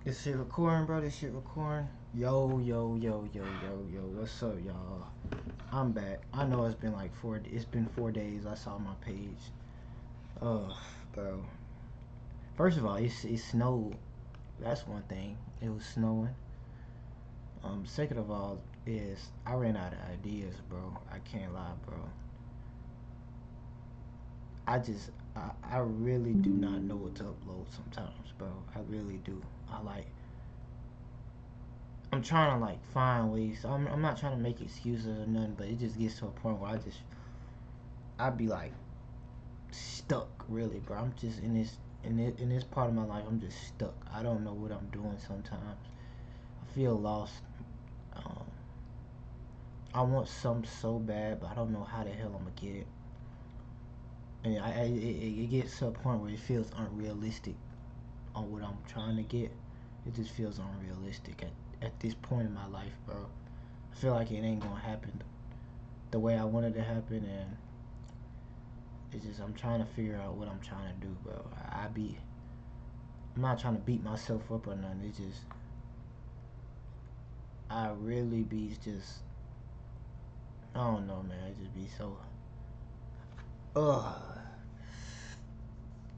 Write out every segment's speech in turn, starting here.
This shit recording, bro. This shit recording. Yo, yo, yo, yo, yo, yo. What's up, y'all? I'm back. I know it's been like four. It's been 4 days. I saw my page. Bro. First of all, it snowed. That's one thing. It was snowing. Second of all, is I ran out of ideas, bro. I can't lie, bro. I really do not know what to upload sometimes, bro. I really do. I'm trying to like find ways. I'm not trying to make excuses or nothing, but it just gets to a point where I'd be like stuck, really, bro. I'm just in this part of my life. I'm just stuck. I don't know what I'm doing sometimes. I feel lost. Um, I want something so bad, but I don't know how the hell I'm gonna get it. And it gets to a point where it feels unrealistic on what I'm trying to get. It just feels unrealistic at this point in my life, bro. I feel like it ain't gonna happen the way I wanted it to happen, and it's just I'm trying to figure out what I'm trying to do, bro. I'm not trying to beat myself up or nothing. It's just I really be just I don't know, man. It just be so ugh.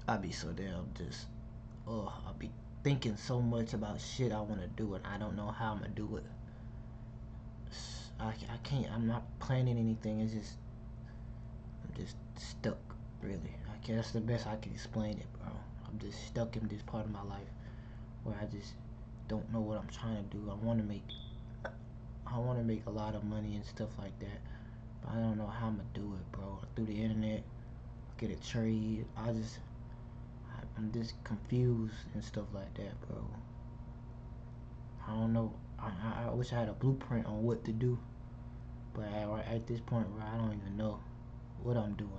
I be so damn just ugh. I be thinking so much about shit I want to do, and I don't know how I'm gonna do it. I can't. I'm not planning anything. It's just I'm just stuck. Really, I can. That's the best I can explain it, bro. I'm just stuck in this part of my life where I just don't know what I'm trying to do. I want to make a lot of money and stuff like that, but I don't know how I'm gonna do it, bro. Through the internet, get a trade. I'm just confused and stuff like that, bro. I don't know. I wish I had a blueprint on what to do, but at this point, bro, I don't even know what I'm doing.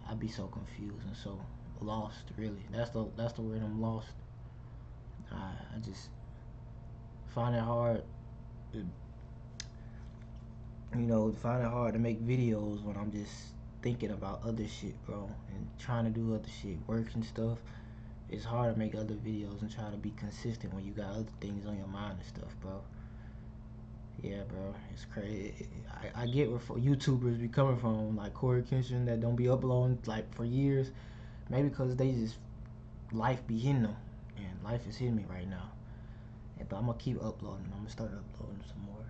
I'd be so confused and so lost. Really, that's the word. I'm lost. I just find it hard to, find it hard to make videos when I'm just thinking about other shit, bro, and trying to do other shit, work and stuff. It's hard to make other videos and try to be consistent when you got other things on your mind and stuff, bro. Yeah, bro, it's crazy. I get where YouTubers be coming from, like Corey Kenshin, that don't be uploading like for years. Maybe because they just life be hitting them, and life is hitting me right now. But I'm gonna keep uploading. I'm gonna start uploading some more.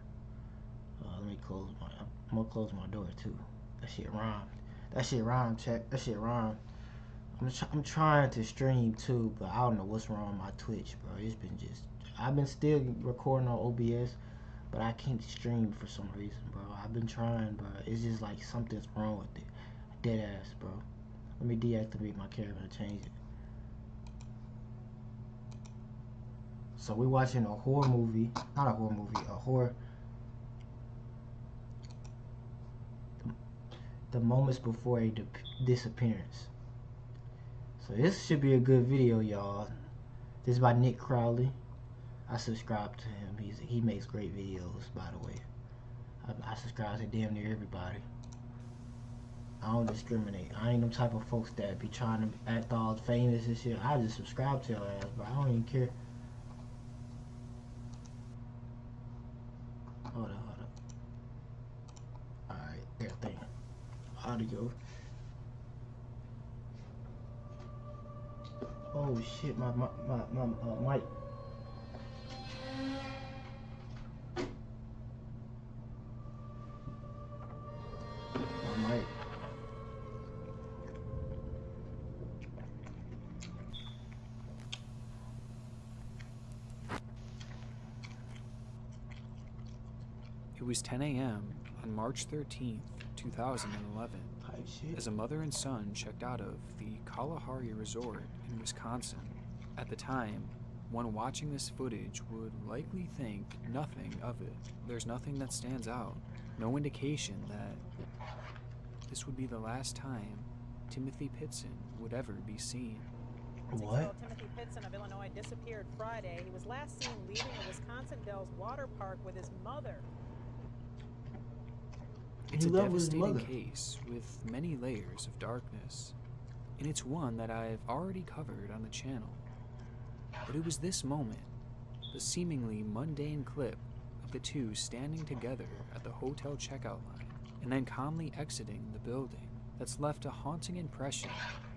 Let me close my. I'm gonna close my door too. That shit rhymed. That shit rhymed. Check. That shit rhymed. I'm trying to stream too, but I don't know what's wrong with my Twitch, bro. It's been just. I've been still recording on OBS, but I can't stream for some reason, bro. I've been trying, bro. It's just like something's wrong with it. Dead ass, bro. Let me deactivate my camera and change it. So we're watching a horror movie. Not a horror movie. A horror. The moments before a disappearance. So this should be a good video, y'all. This is by Nick Crowley. I subscribe to him. He makes great videos, by the way. I subscribe to damn near everybody. I don't discriminate. I ain't them type of folks that be trying to act all famous and shit. I just subscribe to your ass, bro. I don't even care. Hold up. Alright, everything. Audio. Oh shit, my mic. My mic. It was 10 a.m. on March 13th, 2011, as a mother and son checked out of the Kalahari Resort in Wisconsin. At the time, one watching this footage would likely think nothing of it. There's nothing that stands out, no indication that this would be the last time Timothy Pitson would ever be seen. What? Timothy Pitson of Illinois disappeared Friday. He was last seen leaving the Wisconsin Dells water park with his mother. It's a devastating case with many layers of darkness, and it's one that I've already covered on the channel. But it was this moment the seemingly mundane clip of the two standing together at the hotel checkout line and then calmly exiting the building that's left a haunting impression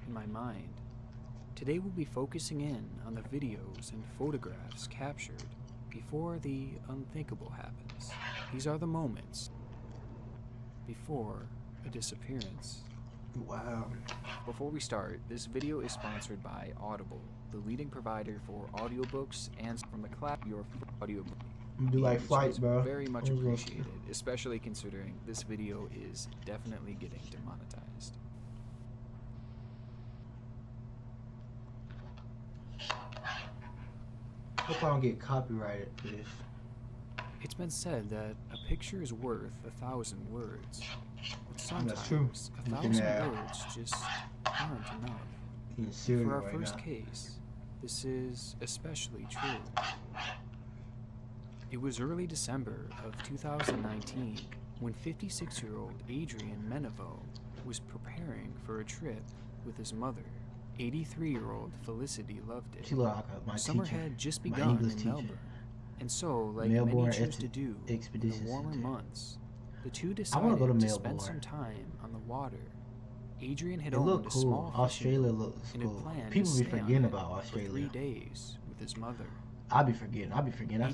in my mind. Today we'll be focusing in on the videos and photographs captured before the unthinkable happens. These are the moments before a disappearance. Wow. Before we start, this video is sponsored by Audible, the leading provider for audiobooks and from the clap your audiobook. Do like flights, bro. Very much appreciated, especially considering this video is definitely getting demonetized. Hope I don't get copyrighted for this. It's been said that a picture is worth 1,000 words, but That's true. sometimes 1,000 words just aren't enough. For our first case, this is especially true. It was early December of 2019 when 56-year-old Adrian Menneveau was preparing for a trip with his mother, 83-year-old Felicity Loveday. She looked like my Summer teacher, had just my begun English in teacher. Melbourne, and so, like Melbourne many choose to do in the warmer Center. months, the two I decided wanna go to to spend Melbourne. some time on the water. Adrian had It owned looked a cool. small Australia fishing boat looks and had cool. planned People to be stay on forgetting it about for 3 Australia. days with his mother. I be forgetting. That's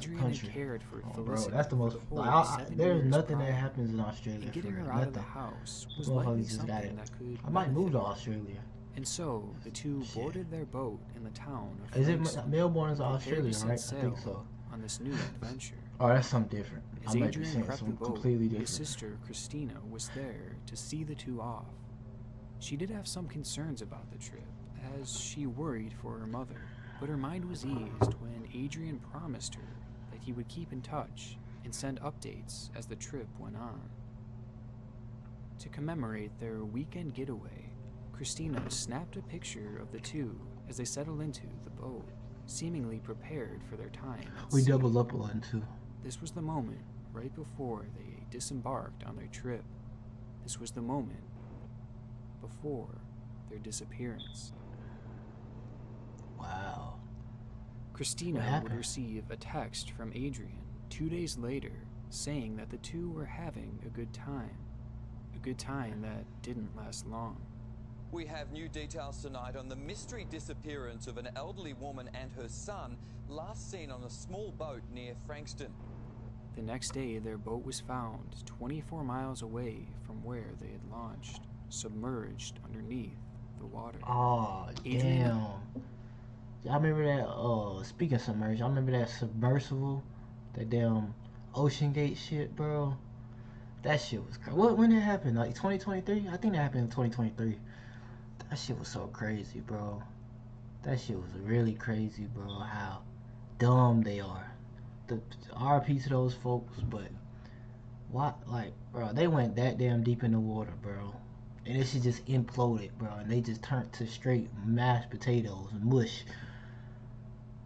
Adrian a country. had cared for Oh, bro, Felicity that's the most. for the Like, whole I, 7 there's years nothing that prior, happens in Australia and for getting real. her out of the Nothing. house was Those motherfuckers likely just got something it. that could I might move to benefit her. Australia. And so the two Shit. boarded their boat in the town of Is it Frankston, Melbourne is and prepared Australia, to set right? I think sail so. on this new adventure. Oh, that's something different. As I might be Adrian saying prepped the something boat, completely his different. sister Christina was there to see the two off. She did have some concerns about the trip, as she worried for her mother, but her mind was eased when Adrian promised her that he would keep in touch and send updates as the trip went on. To commemorate their weekend getaway, Christina snapped a picture of the two as they settled into the boat, seemingly prepared for their time at We sea. doubled up on too. This was the moment right before they disembarked on their trip. This was the moment before their disappearance. Wow. Christina What would happened? receive a text from Adrian 2 days later saying that the two were having a good time that didn't last long. We have new details tonight on the mystery disappearance of an elderly woman and her son, last seen on a small boat near Frankston. The next day, their boat was found 24 miles away from where they had launched, submerged underneath the water. Oh, Adrian- damn. I remember that, speaking of submerged, I remember that submersible, that damn Ocean Gate shit, bro. That shit was crazy. When did it happen? Like 2023? I think that happened in 2023. That shit was so crazy, bro. That shit was really crazy, bro. How dumb they are. The RP to those folks, but what, like, bro, they went that damn deep in the water, bro. And it shit just imploded, bro. And they just turned to straight mashed potatoes and mush.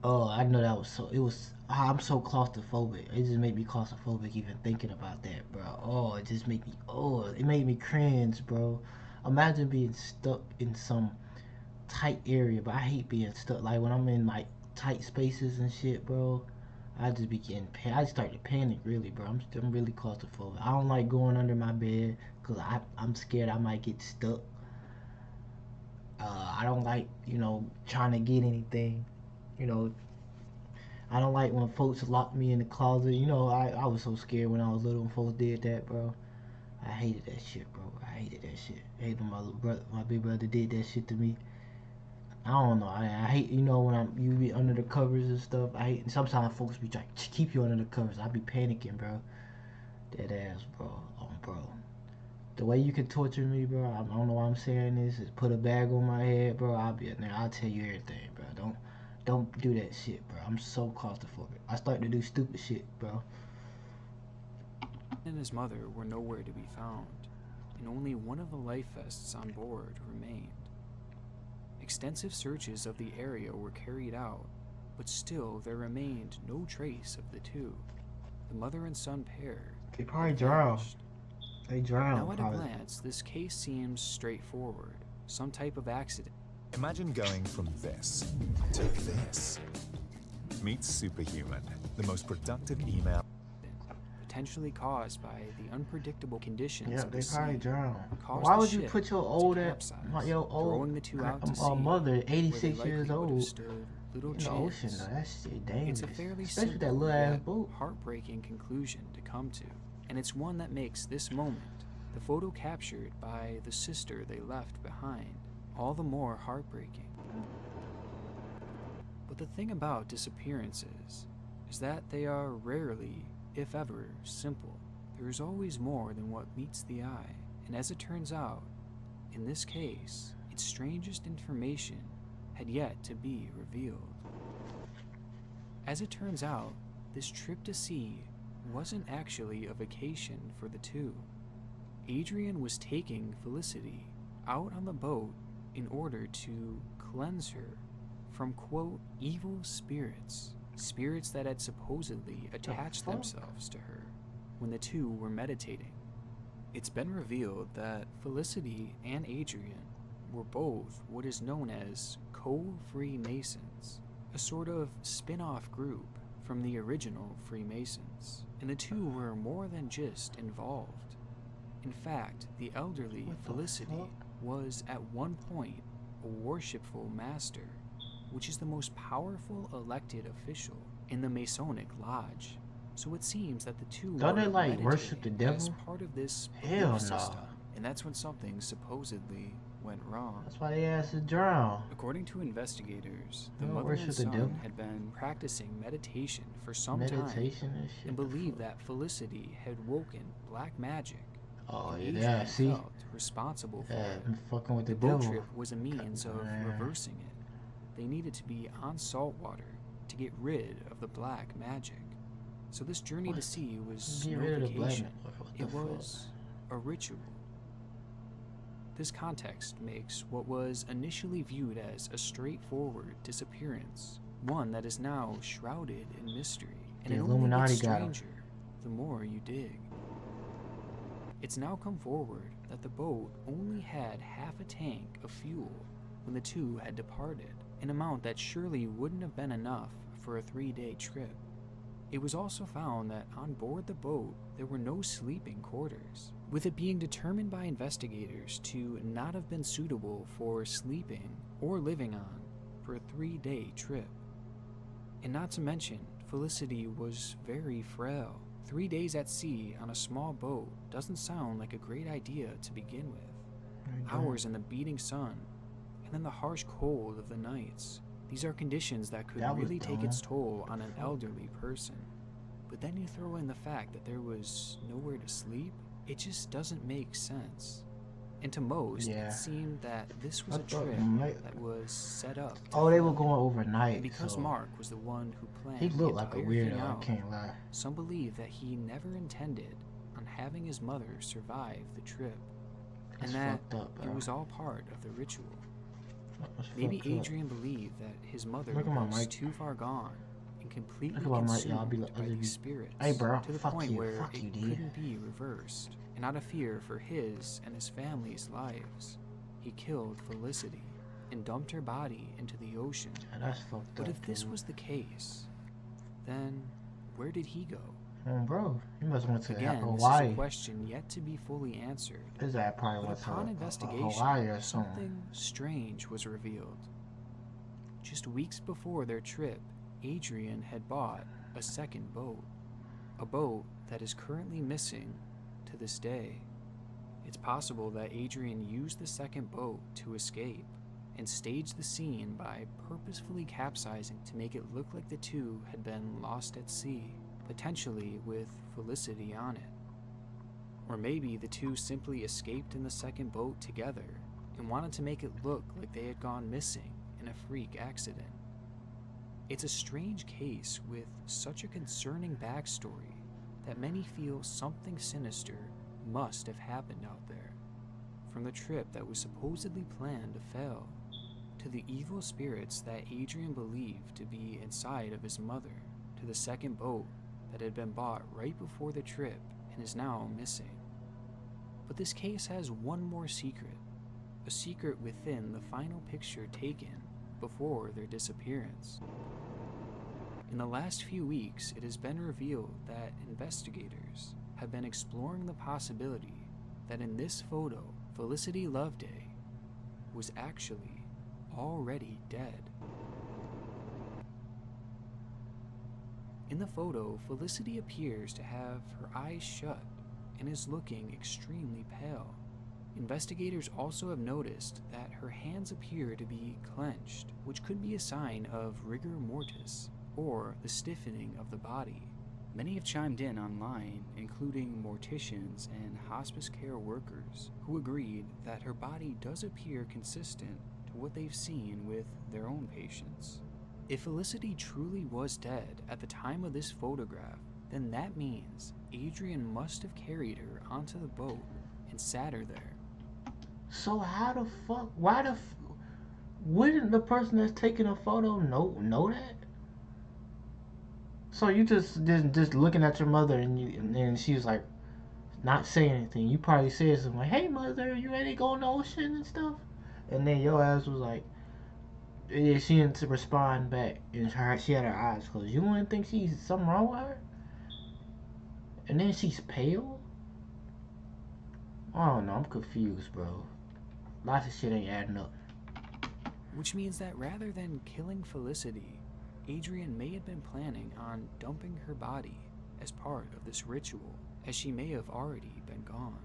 Oh, I know that was so. It was. I'm so claustrophobic. It just made me claustrophobic even thinking about that, bro. Oh, it just made me. Oh, it made me cringe, bro. Imagine being stuck in some tight area, but I hate being stuck. Like when I'm in like tight spaces and shit, bro. I just be getting. I start to panic, really, bro. I'm really claustrophobic. I don't like going under my bed because I'm scared I might get stuck. I don't like, trying to get anything. I don't like when folks lock me in the closet. I was so scared when I was little when folks did that, bro. I hated that shit, bro. I hated that shit. I hated when my big brother did that shit to me. I don't know. I hate, when you be under the covers and stuff. I hate, and sometimes folks be trying to keep you under the covers. I be panicking, bro. Dead ass, bro. Oh, bro. The way you can torture me, bro, I don't know why I'm saying this, is put a bag on my head, bro. I'll be in there. I'll tell you everything, bro. Don't do that shit, bro. I'm so claustrophobic. I start to do stupid shit, bro. And his mother were nowhere to be found, and only one of the life vests on board remained. Extensive searches of the area were carried out, but still there remained no trace of the two. The mother and son pair They probably had drowned. vanished. They drowned, Now at a probably. glance, this case seems straightforward. Some type of accident. Imagine going from this to this. Meet Superhuman, the most productive email. Potentially caused by the unpredictable conditions Yeah, of they the probably sea, drowned. caused Why the would you ship put your to older, capsize, your throwing the two out to sea, mother, where 86 they years likely would have old, stood little in the chance. ocean though? That shit dangerous. It's a fairly Especially with that simple little ass yet boat. heartbreaking conclusion to come to, and it's one that makes this moment, the photo captured by the sister they left behind, all the more heartbreaking. But the thing about disappearances is that they are rarely, if ever, simple. There is always more than what meets the eye, and as it turns out, in this case, its strangest information had yet to be revealed. As it turns out, this trip to sea wasn't actually a vacation for the two. Adrian was taking Felicity out on the boat in order to cleanse her from, quote, evil spirits, spirits that had supposedly attached themselves to her when the two were meditating. It's been revealed that Felicity and Adrian were both what is known as co-Freemasons, a sort of spin-off group from the original Freemasons, and the two were more than just involved. In fact, the elderly Felicity was at one point a worshipful master, which is the most powerful elected official in the Masonic Lodge. So it seems that the two Don't were they like worship the devil? as part of this Hell belief no. system, and that's when something supposedly went wrong. That's why they asked to drown. According to investigators, the You don't mother worship and the son devil? had been practicing meditation for some Meditation time and shit. and believed that Felicity had woken black magic. Oh and yeah, Adrian see? felt responsible for Yeah, it. I'm fucking with The the boat devil. trip was a means of Man. reversing it. They needed to be on salt water to get rid of the black magic. So this journey to What? sea was Get no rid of the black vacation. man. What the It fuck? was a ritual. This context makes what was initially viewed as a straightforward disappearance one that is now shrouded in mystery, and The it only Illuminati gets got 'em. stranger the more you dig. It's now come forward that the boat only had half a tank of fuel when the two had departed, an amount that surely wouldn't have been enough for a 3-day trip. It was also found that on board the boat there were no sleeping quarters, with it being determined by investigators to not have been suitable for sleeping or living on for a 3-day trip. And not to mention, Felicity was very frail. 3 days at sea on a small boat doesn't sound like a great idea to begin with. Hours in the beating sun, and then the harsh cold of the nights. These are conditions that could That was really take dumb. its toll on an elderly person. But then you throw in the fact that there was nowhere to sleep, it just doesn't make sense. And to most, Yeah. it seemed that this was I a thought trip might- that was set up to Oh, they were fail. going overnight. And because so Mark was the one who planned he the looked like a entire weirdo. thing I out, can't lie. some believe that he never intended on having his mother survive the trip, That's and that fucked up, bro. it was all part of the ritual. That's Maybe fucked up. Adrian believed that his mother Look at my was mic. too far gone and completely Look at my mic, consumed y'all. Be like, by other these you- spirits Hey, bro, to the fuck point you, where fuck it you, dude. couldn't be reversed. And out of fear for his and his family's lives, he killed Felicity and dumped her body into the ocean. Yeah, that's fucked But up. if this dude. was the case, then where did he go? Bro, he must went to Again, this is Hawaii. a question yet to be fully answered. His ass probably But went to upon a investigation, Hawaii or something. something strange was revealed. Just weeks before their trip, Adrian had bought a second boat. A boat that is currently missing to this day. It's possible that Adrian used the second boat to escape and staged the scene by purposefully capsizing to make it look like the two had been lost at sea, potentially with Felicity on it. Or maybe the two simply escaped in the second boat together and wanted to make it look like they had gone missing in a freak accident. It's a strange case with such a concerning backstory that many feel something sinister must have happened out there. From the trip that was supposedly planned to fail, to the evil spirits that Adrian believed to be inside of his mother, to the second boat that had been bought right before the trip and is now missing. But this case has one more secret, a secret within the final picture taken before their disappearance. In the last few weeks, it has been revealed that investigators have been exploring the possibility that in this photo, Felicity Loveday was actually already dead. In the photo, Felicity appears to have her eyes shut and is looking extremely pale. Investigators also have noticed that her hands appear to be clenched, which could be a sign of rigor mortis, or the stiffening of the body. Many have chimed in online, including morticians and hospice care workers, who agreed that her body does appear consistent to what they've seen with their own patients. If Felicity truly was dead at the time of this photograph, then that means Adrian must have carried her onto the boat and sat her there. So how the fuck? Wouldn't the person that's taking a photo know that? So you just looking at your mother and she was like not saying anything. You probably said something like, "Hey mother, you ready to go in the ocean and stuff?" And then your ass was like, yeah, she didn't respond back, and she had her eyes closed. You wouldn't think she's something wrong with her? And then she's pale? I don't know, I'm confused, bro. Lots of shit ain't adding up. Which means that rather than killing Felicity, Adrian may have been planning on dumping her body as part of this ritual, as she may have already been gone.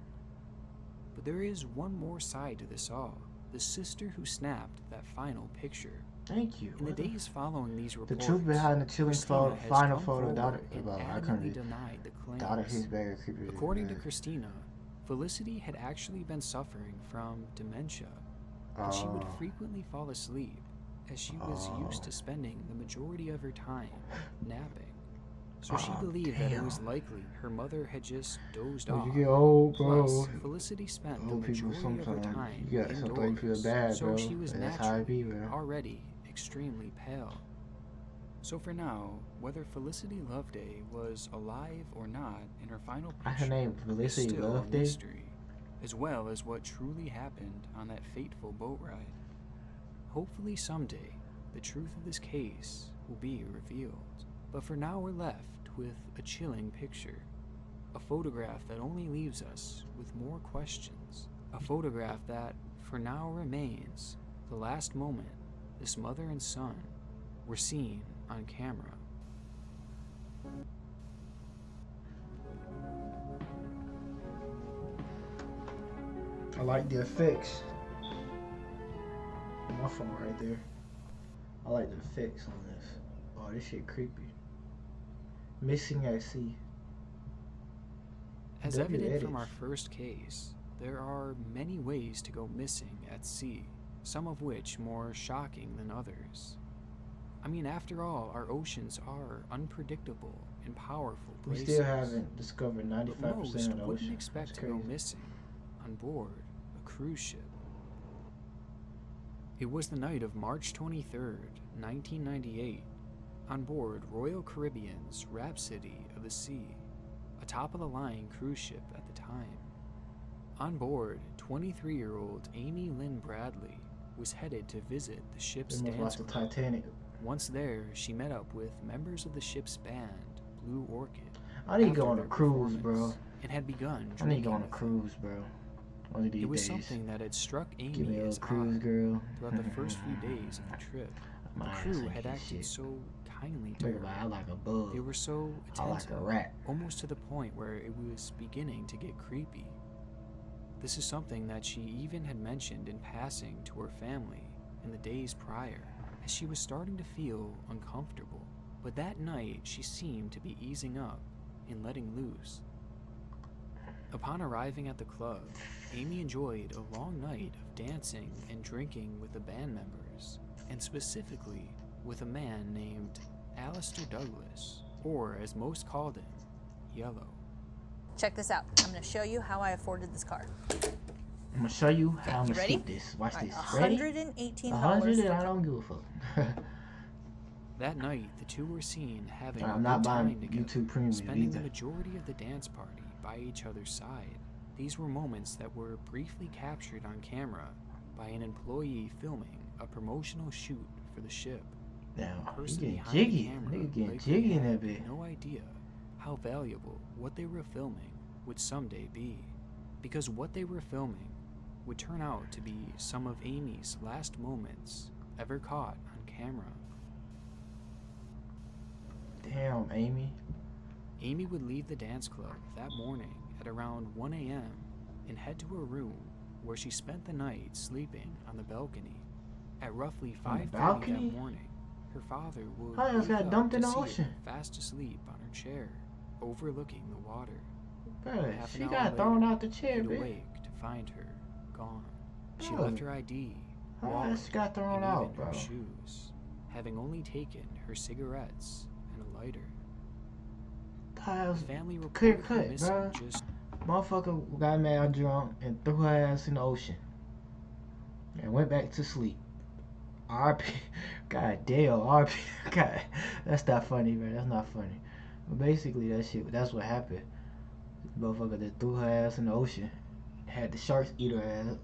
But there is one more side to this all. The sister who snapped that final picture. Thank you. In the days following these reports, the truth behind the chilling final photo, daughter, denied the claims. Daughter, his very creepy. According to Christina, Felicity had actually been suffering from dementia, and she would frequently fall asleep, as she was used to spending the majority of her time napping. So she believed that it was likely her mother had just dozed off. You get old, bro. Plus, Felicity spent the majority of her time indoors, so she was naturally already extremely pale. So for now, whether Felicity Loveday was alive or not in her final picture her name Felicity is still Loveday? a mystery, as well as what truly happened on that fateful boat ride. Hopefully someday, the truth of this case will be revealed. But for now, we're left with a chilling picture. A photograph that only leaves us with more questions. A photograph that, for now, remains the last moment this mother and son were seen on camera. I like the effects. My phone right there. I like the effects on this. Oh, this shit creepy. Missing at sea. As evident from our first case, there are many ways to go missing at sea, some of which more shocking than others. I mean, after all, our oceans are unpredictable and powerful places. We still haven't discovered 95% of the ocean. Most wouldn't expect to go missing on board a cruise ship. It was the night of March 23rd, 1998, on board Royal Caribbean's Rhapsody of the Sea, a top-of-the-line cruise ship at the time. On board, 23-year-old Amy Lynn Bradley was headed to visit the ship's dance group. Titanic. Once there, she met up with members of the ship's band, Blue Orchid. I need to go on a cruise, bro. And had begun I need to go on a cruise, bro. One of these It was days. Something that had struck Amy Give me a as cruise, odd girl. throughout the first few days of the trip. The crew had acted so kindly to her. I like a bug. They were so attentive, I like a rat. almost to the point where it was beginning to get creepy. This is something that she even had mentioned in passing to her family in the days prior, as she was starting to feel uncomfortable. But that night, she seemed to be easing up and letting loose. Upon arriving at the club, Amy enjoyed a long night of dancing and drinking with the band members, and specifically with a man named Alistair Douglas, or as most called him, Yellow. Check this out. I'm going to show you how I afforded this car. I'm going to show you how I'm going to skip this. Watch this. Ready? $118. 100 and I don't give a fuck. That night, the two were seen having I'm a not good time buying together, YouTube Premium spending either. the majority of the dance party by each other's side. These were moments that were briefly captured on camera by an employee filming a promotional shoot for the ship. Now, The he person getting behind jiggy. the camera Nigga getting likely jiggy in had that bit. no idea how valuable what they were filming would someday be, because what they were filming would turn out to be some of Amy's last moments ever caught on camera. Damn, Amy. Amy would leave the dance club that morning at around 1 a.m. and head to her room where she spent the night sleeping on the balcony. At roughly On the 5:30 balcony? that morning, her father would How else wake got up dumped to in the see her ocean? fast asleep on her chair, overlooking the water. Bro, Half an she hour got thrown later, out the chair, he'd bitch. awake to find her gone. She Bro, left her ID, how wallet, else she got thrown and out, even bro? her shoes, having only taken her cigarettes and a lighter. How else? The family Clear reported her cut, missing bro. just Motherfucker got mad drunk and threw her ass in the ocean. And went back to sleep. RP. God damn, RP. God, that's not funny, man. That's not funny. But basically, that's what happened. Motherfucker that threw her ass in the ocean. Had the sharks eat her ass.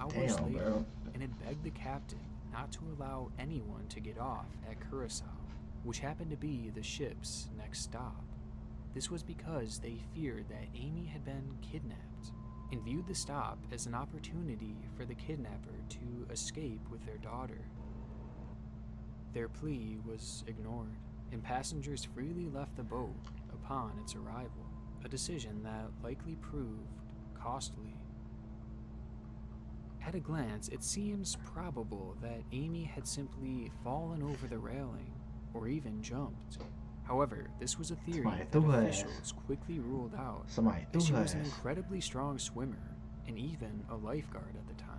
hours Damn, later, bro. and had begged the captain not to allow anyone to get off at Curacao, which happened to be the ship's next stop. This was because they feared that Amy had been kidnapped and viewed the stop as an opportunity for the kidnapper to escape with their daughter. Their plea was ignored, and passengers freely left the boat upon its arrival, a decision that likely proved costly. At a glance, it seems probable that Amy had simply fallen over the railing or even jumped. However, this was a theory Somebody that threw her officials quickly ruled out, Somebody threw as she her was an ass. incredibly strong swimmer and even a lifeguard at the time.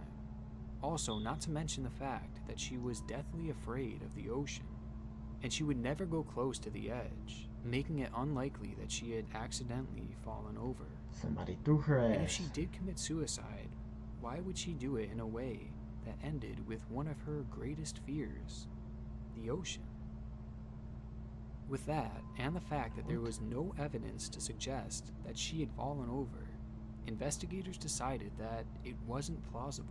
Also, not to mention the fact that she was deathly afraid of the ocean, and she would never go close to the edge, making it unlikely that she had accidentally fallen over. Somebody threw her And if ass. she did commit suicide, why would she do it in a way that ended with one of her greatest fears, the ocean? With that, and the fact that there was no evidence to suggest that she had fallen over, investigators decided that it wasn't plausible.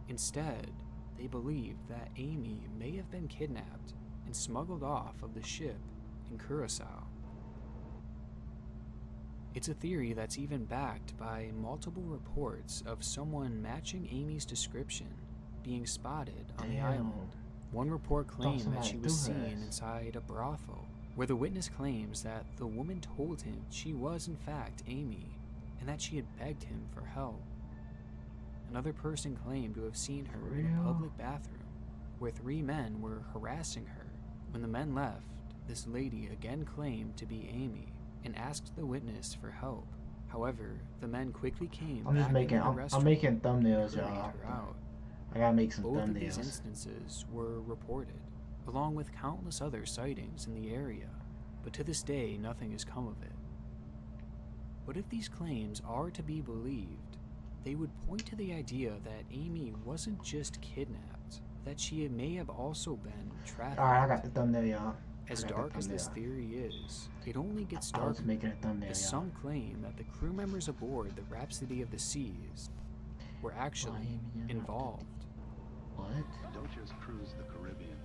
Instead, they believed that Amy may have been kidnapped and smuggled off of the ship in Curacao. It's a theory that's even backed by multiple reports of someone matching Amy's description being spotted on the Damn. island. One report claimed that somebody she was threw her seen ass. inside a brothel, where the witness claims that the woman told him she was in fact Amy, and that she had begged him for help. Another person claimed to have seen her For in a real? public bathroom, where 3 men were harassing her. When the men left, this lady again claimed to be Amy, and asked the witness for help. However, the men quickly came I'm just back making. into the I'm restroom making thumbnails, and hurried y'all. her out. I gotta make some Both of these thumbnails. instances were reported, along with countless other sightings in the area, but to this day nothing has come of it. But if these claims are to be believed, they would point to the idea that Amy wasn't just kidnapped, that she may have also been trafficked. Alright, I got the thumbnail, y'all. As I got the dark as this thumbnail. theory is, it only gets I was darker making a thumbnail, as y'all. some claim that the crew members aboard the Rhapsody of the Seas were actually Amy, yeah. involved. What? Don't just cruise the Caribbean,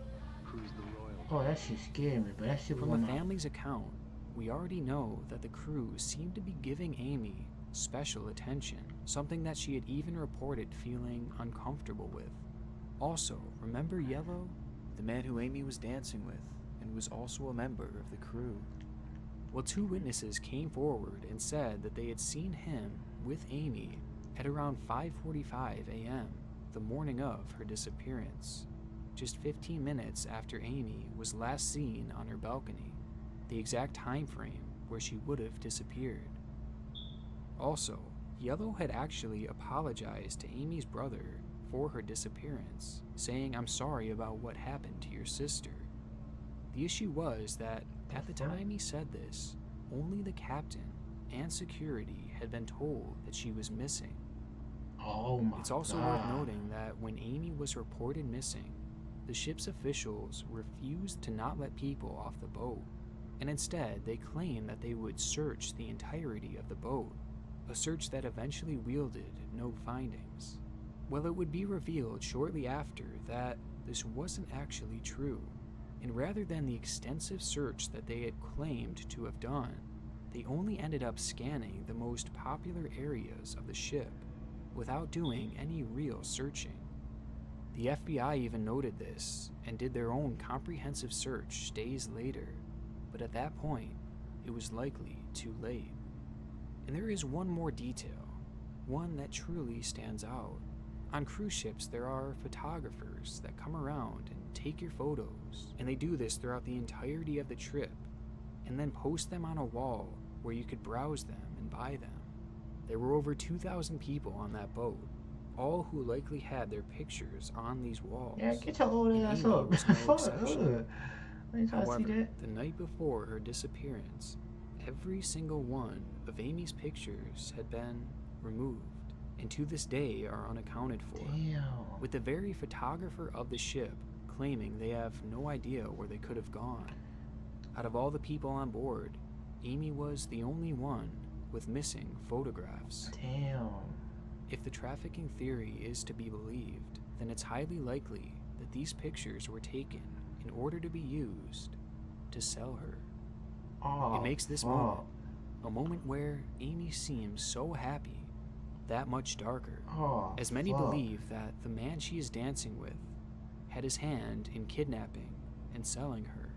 cruise the Royal. Oh, that shit scared me, but that shit was From on the my... family's account, we already know that the crew seemed to be giving Amy special attention, something that she had even reported feeling uncomfortable with. Also, remember Yellow, the man who Amy was dancing with, and was also a member of the crew? Well, 2 witnesses came forward and said that they had seen him with Amy at around 5:45 a.m., the morning of her disappearance, just 15 minutes after Amy was last seen on her balcony, the exact time frame where she would have disappeared. Also, Yellow had actually apologized to Amy's brother for her disappearance, saying, "I'm sorry about what happened to your sister." The issue was that at the time he said this, only the captain and security had been told that she was missing. Oh my It's also God. worth noting that when Amy was reported missing, the ship's officials refused to not let people off the boat, and instead they claimed that they would search the entirety of the boat, a search that eventually yielded no findings. Well, it would be revealed shortly after that this wasn't actually true, and rather than the extensive search that they had claimed to have done, they only ended up scanning the most popular areas of the ship without doing any real searching. The FBI even noted this and did their own comprehensive search days later, but at that point, it was likely too late. And there is one more detail, one that truly stands out. On cruise ships, there are photographers that come around and take your photos, and they do this throughout the entirety of the trip, and then post them on a wall where you could browse them and buy them. There were over 2,000 people on that boat, all who likely had their pictures on these walls. Yeah, get your old And ass Amy up. was no Fuck, exception. I ain't trying to see However, that. the night before her disappearance, every single one of Amy's pictures had been removed, and to this day are unaccounted for, Damn. with the very photographer of the ship claiming they have no idea where they could have gone. Out of all the people on board, Amy was the only one with missing photographs. Damn. If the trafficking theory is to be believed, then it's highly likely that these pictures were taken in order to be used to sell her. Oh, It makes this fuck. moment, a moment where Amy seems so happy, that much darker, Oh, as many fuck. believe that the man she is dancing with had his hand in kidnapping and selling her.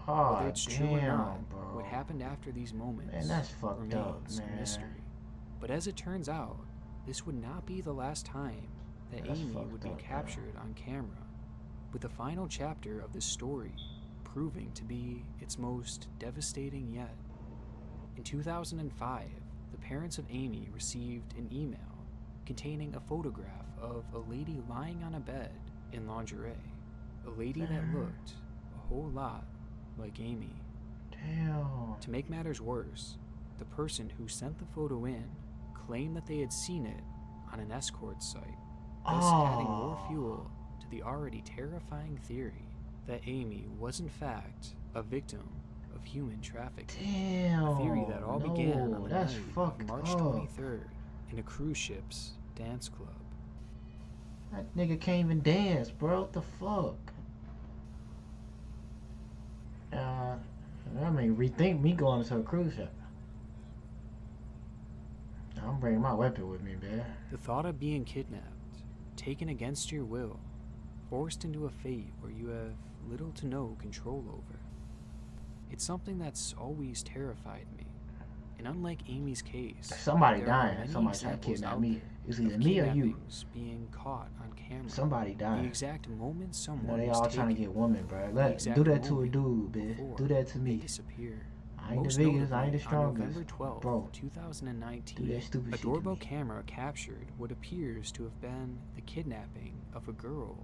Oh, Whether it's true or damn, not, bro. what happened after these moments Man, that's fucked remains up, a man. mystery. But as it turns out, this would not be the last time that That's Amy fucked would be up, bro. captured on camera, with the final chapter of this story proving to be its most devastating yet. In 2005, the parents of Amy received an email containing a photograph of a lady lying on a bed in lingerie, a lady that looked a whole lot like Amy. Damn. To make matters worse, the person who sent the photo in claimed that they had seen it on an escort site, thus adding more fuel to the already terrifying theory that Amy was in fact a victim of human trafficking. Damn. A theory that all began on the that's night fucked of March up. 23rd in a cruise ship's dance club. That nigga can't even dance, bro. What the fuck? I mean, rethink me going to a cruise ship. I'm bringing my weapon with me, man. The thought of being kidnapped, taken against your will, forced into a fate where you have little to no control over. It's something that's always terrified me. And unlike Amy's case, Somebody there are dying. many Somebody trying to examples kidnap out me. there It's of either me or you. kidnappings being caught on camera. Somebody The dying. exact moment You someone know, they is all trying to taken, get women, bro. the Let exact do that to a moment dude, bitch. before Do that to they me. disappear. I ain't Most the biggest. I notably, ain't the on strongest. November 12th, Bro, 2019, do that stupid a shit to doorbell me. camera captured what appears to have been the kidnapping of a girl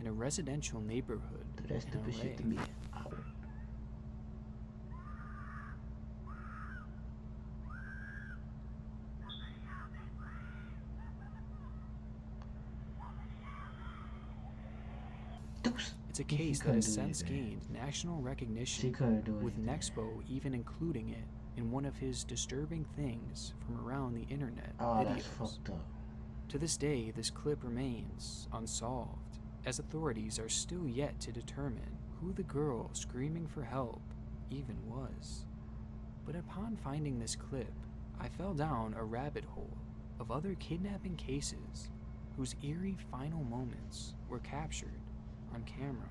in a residential neighborhood Do that in stupid shit to LA. me. Ow. Deuce. It's a She case that couldn't has do since anything. gained national She recognition, couldn't do with anything. Nexpo even including it in one of his disturbing things from around the internet Oh, that's videos. fucked up. To this day, this clip remains unsolved, as authorities are still yet to determine who the girl screaming for help even was. But upon finding this clip, I fell down a rabbit hole of other kidnapping cases whose eerie final moments were captured on camera.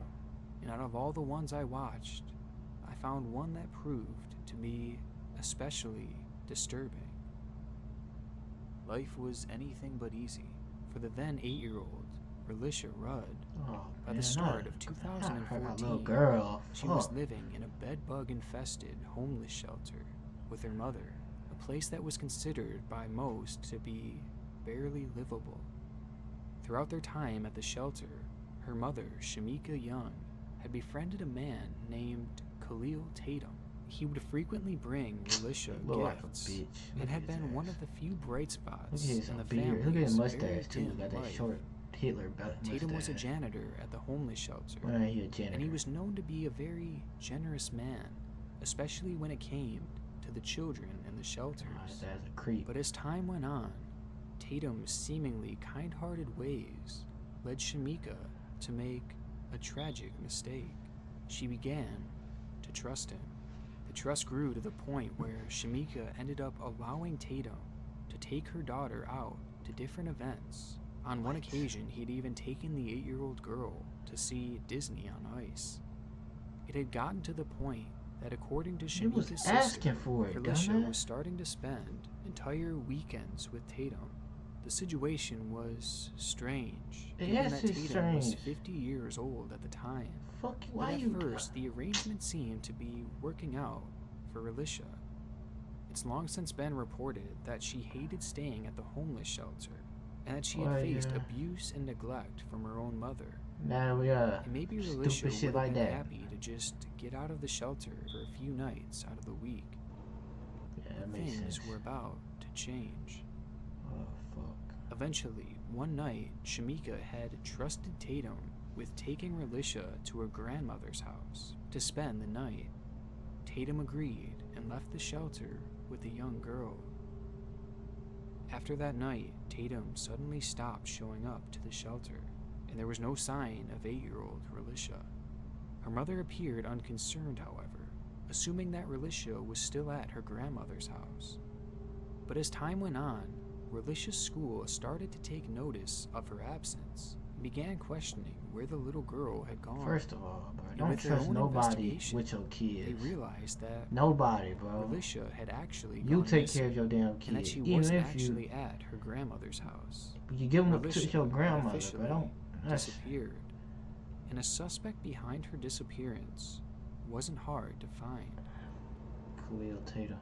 And out of all the ones I watched, I found one that proved to be especially disturbing. Life was anything but easy for the then 8-year-old Relisha Rudd. Oh, By man, the start of I hurt my little 2014, girl. she was Fuck. living in a bed-bug-infested homeless shelter with her mother, a place that was considered by most to be barely livable. Throughout their time at the shelter, her mother, Shamika Young, had befriended a man named Khalil Tatum. He would frequently bring Relisha Look like a gifts bitch. Look and at had his been one ass. of the few bright Look spots at his in the beard. Look at family's his very mustache too. dim Got that life. short Hitler mustache. Tatum was a janitor at the homeless shelter, Well, he a janitor. and he was known to be a very generous man, especially when it came to the children in the Oh, shelters. his ass a creep. But as time went on, Tatum's seemingly kind-hearted ways led Shamika to make a tragic mistake. She began to trust him. The trust grew to the point where Shamika ended up allowing Tatum to take her daughter out to different events. On one occasion, he had even taken the 8-year-old girl to see Disney on Ice. It had gotten to the point that, according to He was Shamika's asking sister, for it, Felicia dumbass. was starting to spend entire weekends with Tatum. The situation was strange, given Yes, that it's Tatum was strange. 50 years old at the time. Fuck you, But why at you... first, the arrangement seemed to be working out for Alicia. It's long since been reported that she hated staying at the homeless shelter, and that she had Well, faced yeah. abuse and neglect from her own mother. Now we got And maybe Alicia stupid would shit have like been that. happy to just get out of the shelter for a few nights out of the week. Yeah, that makes Things sense. were about to change. Oh, fuck. Eventually, one night, Shamika had trusted Tatum with taking Alicia to her grandmother's house to spend the night. Tatum agreed and left the shelter with the young girl. After that night, Tatum suddenly stopped showing up to the shelter, and there was no sign of 8-year-old Alicia. Her mother appeared unconcerned, however, assuming that Alicia was still at her grandmother's house. But as time went on, Alicia's school started to take notice of her absence and began questioning where the little girl had gone. First of all, bro, And don't with their trust own nobody investigation, with your They kids. realized that Nobody, bro. Alicia had actually You gone take missing, care of your damn and that kids. she Even wasn't if actually you at her grandmother's house. give them to Alicia your had grandmother, bro. officially Don't. That's disappeared, and a suspect behind her disappearance wasn't hard to find. Khalil Tatum.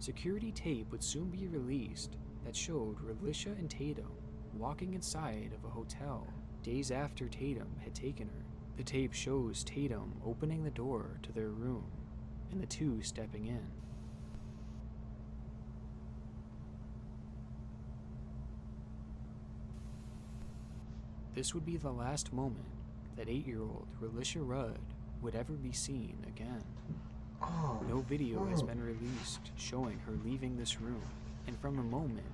Security tape would soon be released that showed Alicia and Tatum walking inside of a hotel days after Tatum had taken her. The tape shows Tatum opening the door to their room and the two stepping in. This would be the last moment that 8-year-old Alicia Rudd would ever be seen again. Oh, No video has fuck. been released showing her leaving this room, and from the moment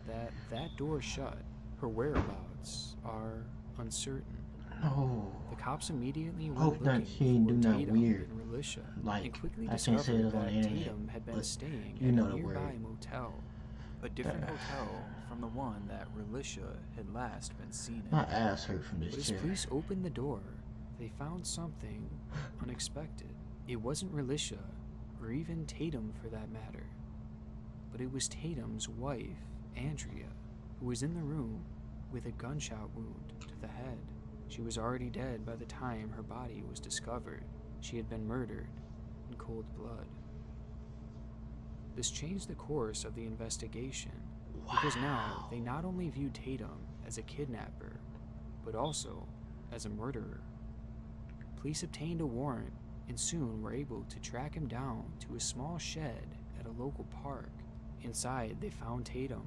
that that door shut, her whereabouts are uncertain. No. The cops immediately went Hope that looking she ain't for do nothing Tatum weird. and Alicia, Like, and quickly I can't say discovered this on that the internet, Tatum had been but staying you at know a the nearby word. motel, a different hotel from the one that Alicia had last been seen in. My ass hurt from But this as chair. police opened the door, they found something unexpected. It wasn't Alicia, or even Tatum for that matter, but it was Tatum's wife, Andrea, who was in the room with a gunshot wound to the head. She was already dead by the time her body was discovered. She had been murdered in cold blood. This changed the course of the investigation, because now they not only viewed Tatum as a kidnapper, but also as a murderer. Police obtained a warrant and soon were able to track him down to a small shed at a local park. Inside, they found Tatum,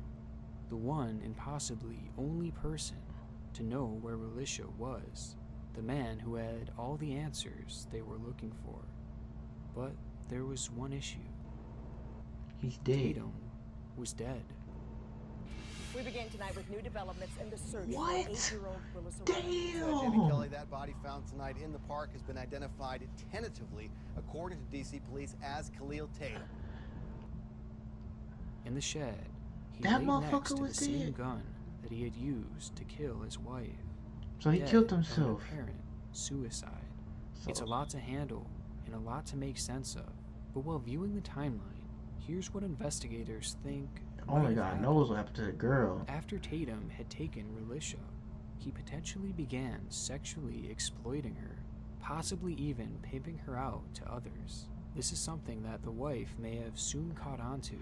the one and possibly only person to know where Alicia was, the man who had all the answers they were looking for. But there was one issue. He's dead. Tatum was dead. We begin tonight with new developments in the search for What? 8-year-old Willis O'Reilly. Jamie Damn. Kelly, that body found tonight in the park has been identified tentatively, according to DC police, as Khalil Tatum. In the shed, he That lay motherfucker next to the was same dead. gun that he had used to kill his wife. So he Dead killed of an himself. apparent suicide. So- It's a lot to handle and a lot to make sense of. But while viewing the timeline, here's what investigators think. might Only have God happened. knows what happened to the girl. After Tatum had taken Alicia, he potentially began sexually exploiting her, possibly even pimping her out to others. This is something that the wife may have soon caught on to,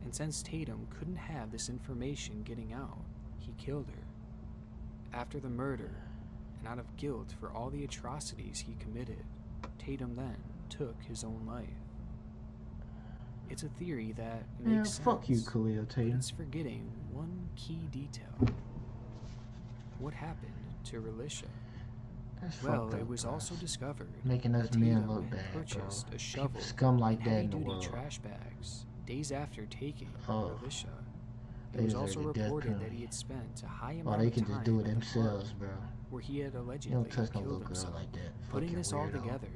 and since Tatum couldn't have this information getting out, he killed her. After the murder, and out of guilt for all the atrocities he committed, Tatum then took his own life. It's a theory that Man, makes fuck you, sense, Khalil but Tatum. it's forgetting one key detail. What happened to Alicia? That's Well, fucked it up, was bro. also discovered Making us that men Tatum look had bad, bro. purchased a People shovel scum like and that in the heavy-duty world. trash bags days after taking Oh, Alicia. they It was deserve also the death reported that penalty. he had spent a high Or amount they of can time just do it at the park, themselves, bro. where he had You allegedly don't trust no killed little girl himself. like that. Putting Fucking this all weirdo. together,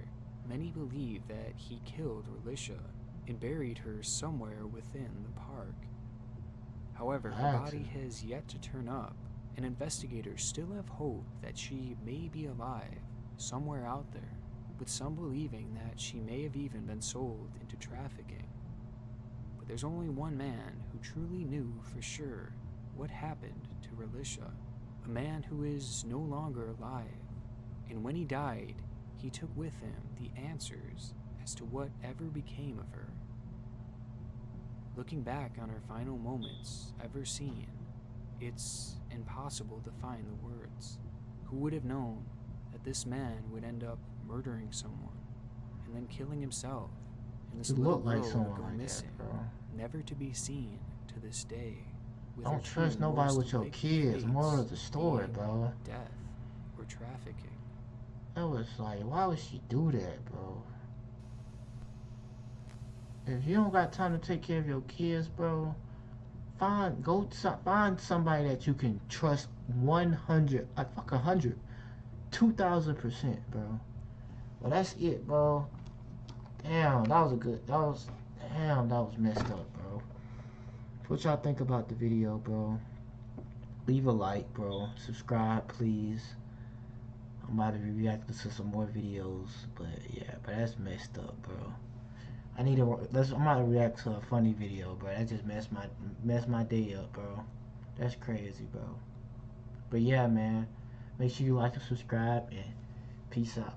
many believe that he killed Relisha and buried her somewhere within the park. However, her That's body it. has yet to turn up, and investigators still have hope that she may be alive somewhere out there, with some believing that she may have even been sold into trafficking. But there's only one man who truly knew for sure what happened to Relisha, a man who is no longer alive, and when he died, he took with him the answers as to what ever became of her. Looking back on her final moments ever seen, it's impossible to find the words. Who would have known that this man would end up murdering someone and then killing himself, and this You little look like girl would someone go like missing, that, bro. never to be seen to this day. with Don't her trust two nobody most with your likely kids. fates Moral of the story, being bro. death or trafficking. That was like, why would she do that, bro? If you don't got time to take care of your kids, bro, find somebody that you can trust 100, like fuck 100, 2,000%, bro. Well, that's it, bro. Damn, that was messed up, bro. What y'all think about the video, bro? Leave a like, bro. Subscribe, please. I'm about to be reacting to some more videos, but yeah, but that's messed up, bro. I'm about to react to a funny video, bro. That just messed my day up, bro. That's crazy, bro. But yeah, man, make sure you like and subscribe, and peace out.